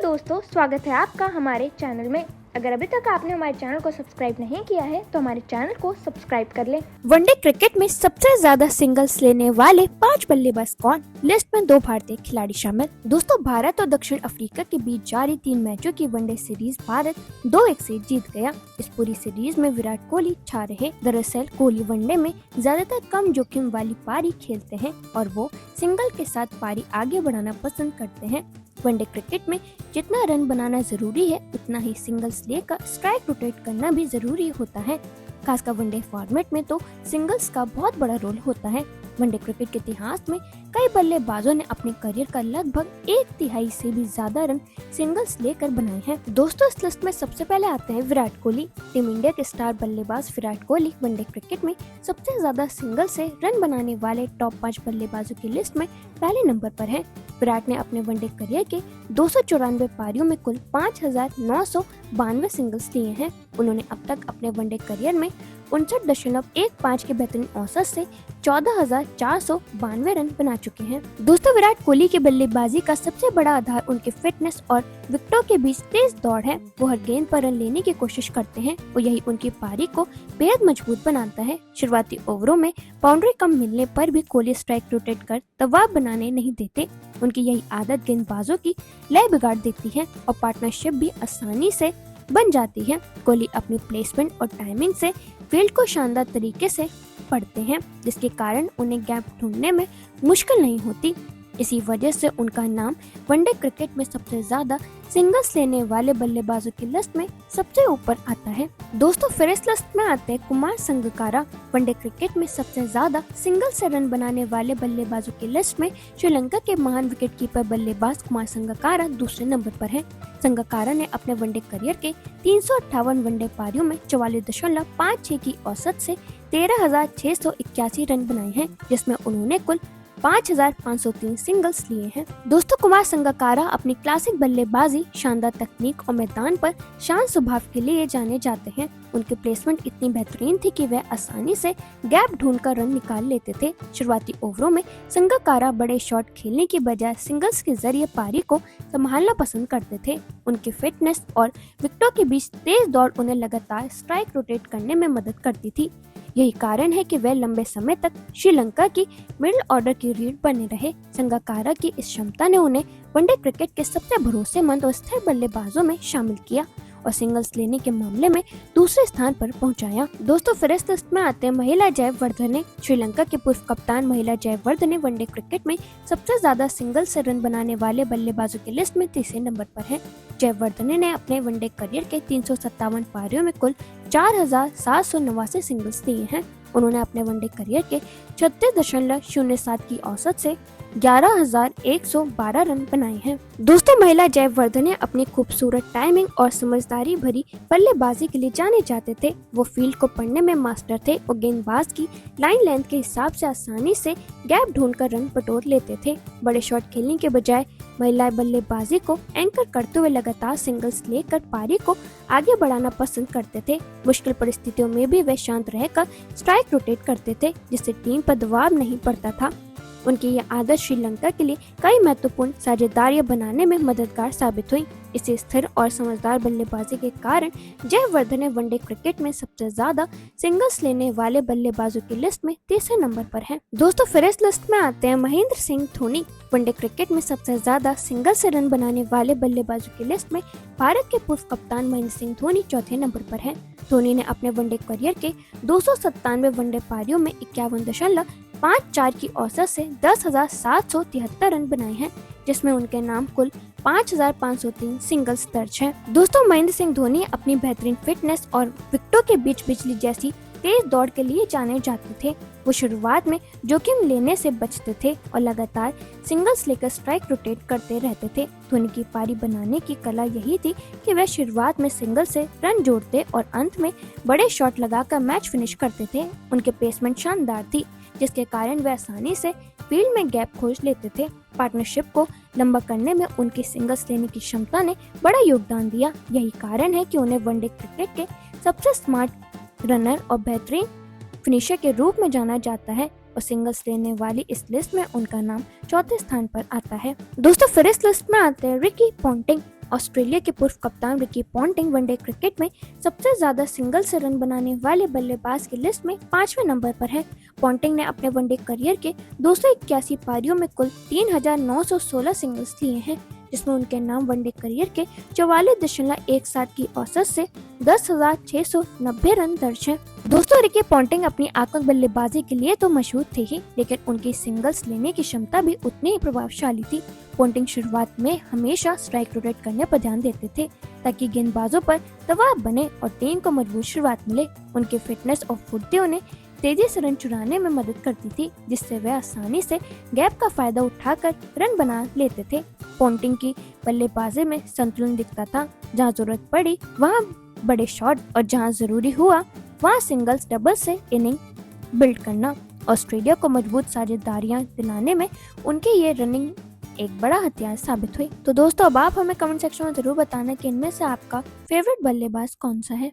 दोस्तों, स्वागत है आपका हमारे चैनल में। अगर अभी तक आपने हमारे चैनल को सब्सक्राइब नहीं किया है तो हमारे चैनल को सब्सक्राइब कर लें। वनडे क्रिकेट में सबसे ज्यादा सिंगल्स लेने वाले 5 बल्लेबाज कौन? लिस्ट में 2 भारतीय खिलाड़ी शामिल। दोस्तों, भारत और दक्षिण अफ्रीका के बीच जारी 3 मैचों की वनडे सीरीज भारत 2-1 से जीत गया। इस पूरी सीरीज में विराट कोहली छा रहे। दरअसल कोहली वनडे में ज्यादातर कम जोखिम वाली पारी खेलते हैं और वो सिंगल के साथ पारी आगे बढ़ाना पसंद करते हैं। वनडे क्रिकेट में जितना रन बनाना जरूरी है उतना ही सिंगल्स लेकर स्ट्राइक रोटेट करना भी जरूरी होता है। खासकर वनडे फॉर्मेट में तो सिंगल्स का बहुत बड़ा रोल होता है। वनडे क्रिकेट के इतिहास में कई बल्लेबाजों ने अपने करियर का लगभग 1/3 से भी ज्यादा रन सिंगल्स लेकर बनाए हैं। दोस्तों, इस लिस्ट में सबसे पहले आते हैं विराट कोहली। टीम इंडिया के स्टार बल्लेबाज विराट कोहली वनडे क्रिकेट में सबसे ज्यादा सिंगल से रन बनाने वाले टॉप 5 बल्लेबाजों की लिस्ट में पहले नंबर पर है। विराट ने अपने वनडे करियर के 294 पारियों में कुल 5,992 सिंगल्स लिए हैं। उन्होंने अब तक अपने वनडे करियर में 59.15 के बेहतरीन औसत से 14,492 रन बना चुके हैं। दोस्तों, विराट कोहली के बल्लेबाजी का सबसे बड़ा आधार उनके फिटनेस और विकेटों के बीच तेज दौड़ है। वो हर गेंद पर रन लेने की कोशिश करते हैं और यही उनकी पारी को बेहद मजबूत बनाता है। शुरुआती ओवरों में बाउंड्री कम मिलने पर भी कोहली स्ट्राइक रोटेट कर दबाव बनाने नहीं देते। उनकी यही आदत गेंदबाजों की लय बिगाड़ देती है और पार्टनरशिप भी आसानी से बन जाती है। कोहली अपनी प्लेसमेंट और टाइमिंग से फील्ड को शानदार तरीके से पढ़ते हैं, जिसके कारण उन्हें गैप ढूंढने में मुश्किल नहीं होती। इसी वजह से उनका नाम वनडे क्रिकेट में सबसे ज्यादा सिंगल्स लेने वाले बल्लेबाजों की लिस्ट में सबसे ऊपर आता है। दोस्तों, फिर इस लिस्ट में आते हैं कुमार संगकारा। वनडे क्रिकेट में सबसे ज्यादा सिंगल से रन बनाने वाले बल्लेबाजों की लिस्ट में श्रीलंका के महान विकेटकीपर बल्लेबाज कुमार संगकारा दूसरे नंबर पर है। संगकारा ने अपने वनडे करियर के 358 वनडे पारियों में 44.56 की औसत से 13,681 रन बनाए हैं, जिसमें उन्होंने कुल 5,503 सिंगल्स लिए हैं। दोस्तों, कुमार संगकारा अपनी क्लासिक बल्लेबाजी, शानदार तकनीक और मैदान पर शांत स्वभाव के लिए जाने जाते हैं। उनकी प्लेसमेंट इतनी बेहतरीन थी कि वह आसानी से गैप ढूंढकर रन निकाल लेते थे। शुरुआती ओवरों में संगकारा बड़े शॉट खेलने की बजाय सिंगल्स के जरिए पारी को संभालना पसंद करते थे। उनकी फिटनेस और विकेटों के बीच तेज दौड़ उन्हें लगातार स्ट्राइक रोटेट करने में मदद करती थी। यही कारण है कि वे लंबे समय तक श्रीलंका की मिडिल ऑर्डर की रीढ़ बने रहे। संगकारा की इस क्षमता ने उन्हें वनडे क्रिकेट के सबसे भरोसेमंद और स्थिर बल्लेबाजों में शामिल किया और सिंगल्स लेने के मामले में दूसरे स्थान पर पहुंचाया। दोस्तों, फिर इस लिस्ट में आते हैं महिला जयवर्धने। श्रीलंका के पूर्व कप्तान महिला जयवर्धने वनडे क्रिकेट में सबसे ज्यादा सिंगल से रन बनाने वाले बल्लेबाजों की लिस्ट में तीसरे नंबर पर है। जयवर्धने ने अपने वनडे करियर के 357 पारियों में कुल 4,789 सिंगल्स दिए हैं। उन्होंने अपने वनडे करियर के 36.07 की औसत से 11,112 रन बनाए हैं। दोस्तों, महिला जयवर्धने अपनी खूबसूरत टाइमिंग और समझदारी भरी बल्लेबाजी के लिए जाने जाते थे। वो फील्ड को पढ़ने में मास्टर थे और गेंदबाज की लाइन लेंथ के हिसाब से आसानी से गैप ढूंढकर रन बटोर लेते थे। बड़े शॉट खेलने के बजाय महिला बल्लेबाजी को एंकर करते हुए लगातार सिंगल्स लेकर पारी को आगे बढ़ाना पसंद करते थे। मुश्किल परिस्थितियों में भी वे शांत रहकर स्ट्राइक रोटेट करते थे, जिससे टीम पर दबाव नहीं पड़ता था। उनकी यह आदत श्रीलंका के लिए कई महत्वपूर्ण साझेदारियां बनाने में मददगार साबित हुई। इसी स्थिर और समझदार बल्लेबाजी के कारण जयवर्धने वनडे क्रिकेट में सबसे ज्यादा सिंगल्स लेने वाले बल्लेबाजों की लिस्ट में तीसरे नंबर पर हैं। दोस्तों, फिर इस लिस्ट में आते हैं महेंद्र सिंह धोनी। वनडे क्रिकेट में सबसे ज्यादा सिंगल से रन बनाने वाले बल्लेबाजों की लिस्ट में भारत के पूर्व कप्तान महेंद्र सिंह धोनी चौथे नंबर पर है। धोनी ने अपने वनडे करियर के 297 वनडे पारियों में 51.54 की औसत से 10,773 रन बनाए हैं, जिसमें उनके नाम कुल 5,503 सिंगल्स दर्ज हैं। दोस्तों, महेंद्र सिंह धोनी अपनी बेहतरीन फिटनेस और विकेटों के बीच बिजली जैसी तेज दौड़ के लिए जाने जाते थे। वो शुरुआत में जोखिम लेने से बचते थे और लगातार सिंगल्स लेकर स्ट्राइक रोटेट करते रहते थे। धोनी की पारी बनाने की कला यही थी कि वे शुरुआत में सिंगल से रन जोड़ते और अंत में बड़े शॉट लगाकर मैच फिनिश करते थे। उनके प्लेसमेंट शानदार थी, जिसके कारण वे आसानी से फील्ड में गैप खोज लेते थे। पार्टनरशिप को लंबा करने में उनकी सिंगल्स लेने की क्षमता ने बड़ा योगदान दिया। यही कारण है कि उन्हें वनडे क्रिकेट के सबसे स्मार्ट रनर और बेहतरीन फिनिशर के रूप में जाना जाता है और सिंगल्स लेने वाली इस लिस्ट में उनका नाम चौथे स्थान पर आता है। दोस्तों, फिर इस लिस्ट में आते हैं रिकी पॉन्टिंग। ऑस्ट्रेलिया के पूर्व कप्तान रिकी पॉन्टिंग वनडे क्रिकेट में सबसे ज्यादा सिंगल से रन बनाने वाले बल्लेबाज की लिस्ट में 5वें नंबर पर है। पॉन्टिंग ने अपने वनडे करियर के 281 पारियों में कुल 3,916 सिंगल्स लिए हैं, जिसमें उनके नाम वनडे करियर के 44.17 की औसत से 10,690 रन दर्ज हैं। दोस्तों, रिकी पॉन्टिंग अपनी आक्रामक बल्लेबाजी के लिए तो मशहूर थे ही, लेकिन उनकी सिंगल्स लेने की क्षमता भी उतनी ही प्रभावशाली थी। पॉन्टिंग शुरुआत में हमेशा स्ट्राइक रोटेट करने पर ध्यान देते थे ताकि गेंदबाजों पर दबाव बने और टीम को मजबूत शुरुआत मिले। उनके फिटनेस और फुर्ती उन्हें तेजी से रन चुराने में मदद करती थी, जिससे वे आसानी से गैप का फायदा उठाकर रन बना लेते थे। पॉन्टिंग की बल्लेबाजी में संतुलन दिखता था, जहां जरूरत पड़ी वहां बड़े शॉट और जहां जरूरी हुआ वहां सिंगल्स डबल से इनिंग बिल्ड करना। ऑस्ट्रेलिया को मजबूत साझेदारियां दिलाने में उनके ये रनिंग एक बड़ा हथियार साबित हुई। तो दोस्तों, अब आप हमें कमेंट सेक्शन में जरूर बताना कि इनमें से आपका फेवरेट बल्लेबाज कौन सा है।